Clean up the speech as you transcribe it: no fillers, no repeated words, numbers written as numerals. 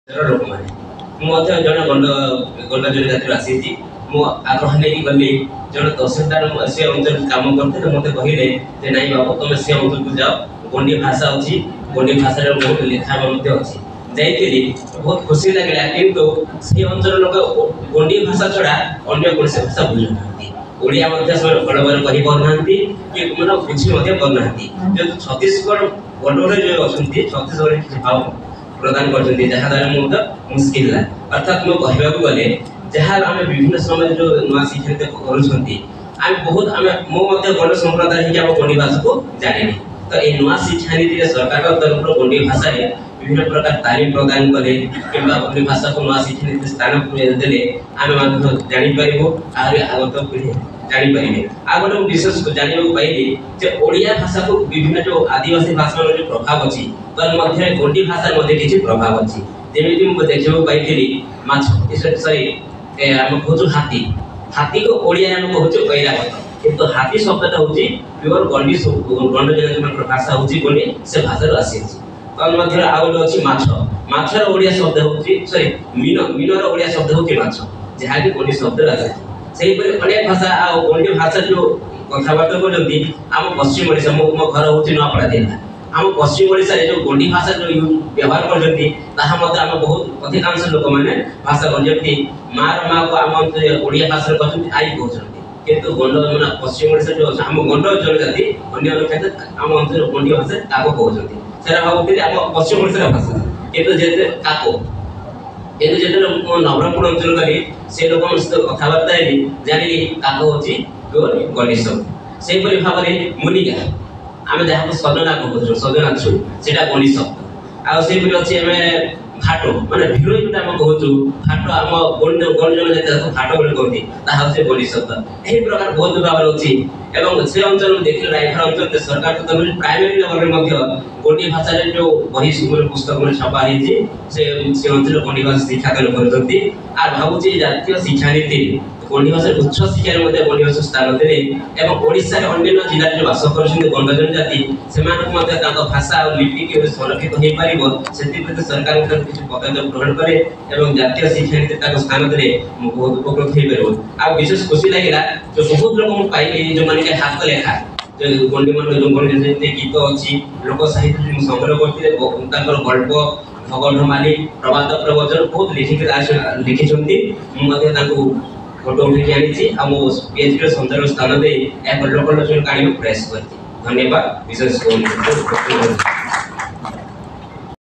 लोक मैंने जन गंड गंड जनजाति आसी आग्रह नहीं गली जन तहसीलदार से अंचल कम करते मत कहले नहीं बाबू तुम से अंचल को जाओ गंडी भाषा अच्छी गंडी भाषा बहुत लेखा अच्छी जाइए बहुत खुशी लगे किंतु से अंचल लोक गंडी भाषा छड़ा अन्य कौन भाषा बुझुना ओडिया भल भाव कही पाना कि मतलब बुझी पाना जो छत्तीसगढ़ बॉर्डर जो अच्छा छत्तीसगढ़ किसी भाव प्रदान कर मुस्किल अर्थात मैं कहवाक गले जहाँ आम विभिन्न समय जो नुआ शिक्षा कर बहुत आम गण संप्रदाय ही गंडी भाषा को जानी तो ये नुआ शिक्षा नीति सरकार तरफ गंडी भाषा विभिन्न प्रकार तालीम प्रदान कले कि गंडी भाषा को नुआ शिक्षा नीति स्थान देले आम जापर आगत पीढ़ी जापारे आ गए विशेष जानवा पाइली जे ओडिया भाषा को विभिन्न जो आदिवासी भाषा जो प्रभाव अच्छी तन्मध्य गंडी भाषा किसी प्रभाव अच्छी जमी मुझे देखा पाई सरी आम कहूँ हाथी हाथी को ओडिया आम कहूँ ऐरावत किंतु हाथी शब्दटा हूँ प्योर गंडी गंड जनजाति भाषा हूँ गंडी से भाषा आसी तन्मध्य आउ गए अच्छी माछर ओडिया शब्द हूँ सरी मीन मीनर ओडिया शब्द हूँ माछ जहाँकि गंडी शब्द आसी से अनेक भाषा आ गंडी भाषा जो कथबार्ता करते आम पश्चिम ओडिशा मो घर हूँ नुआपड़ा जिला आम पश्चिम ओडिशा जो गंडी भाषा जो व्यवहार करते बहुत अधिकांश लोक मैंने भाषा करते मार माँ को आम ओडिया भाषा कहते आई कहते किंतु गंड मैंने पश्चिम ओडिशा जो आम गंड जनजाति अन्य आम अंचल गंडी भाषा काको कहते से भावती आम पश्चिम ओडिशा भाषा किंतु जे काको ये जो नवरंगपुर अंचल गली से लोक कथबार्ता जानी काको हूँ प्योर गंडी शब्द से भाव में मुनिका आम जहाँ सजना कहूँ सजना छु से गंडी शब्द आसे अच्छे आम घाट मानने भिड़ जो आम कहूँ घाट आम गंड जनजाति घाट बोले कहते गंडी शब्द यही प्रकार बहुत भाव अच्छी से अंचल देखिए रायगढ़ अंचल सरकार तरफ प्राइमरी लेवल में गंडी भाषा जो बही पुस्तक में छपाई से अंचल गंडी भाषा शिक्षादान कर भावुँ जातीय शिक्षा नीति गंडी भाषा उच्च शिक्षा गंडी भाषा स्थान देने ओडिशा अन्य जिले जो बास कर गंड जनजाति से भाषा और लिपि के संरक्षित हो पार सरकार किसी पदक्षेप ग्रहण करे जातीय शिक्षा नीति स्थान देने बहुत उपकृत हो पार विशेष खुशी लगे जो बहुत लोग पाइली जो मैंने हाथ लेखा जो गंडी मन जो गंडी गीत अच्छी लोक साहित्य संग्रह करते गल्प भगवधमाली प्रभात प्रवचन बहुत लिखिं फोटो उठे आनी पीएचडी संचार स्थान दे लोकल का प्रयास करती धन्यवाद विशेष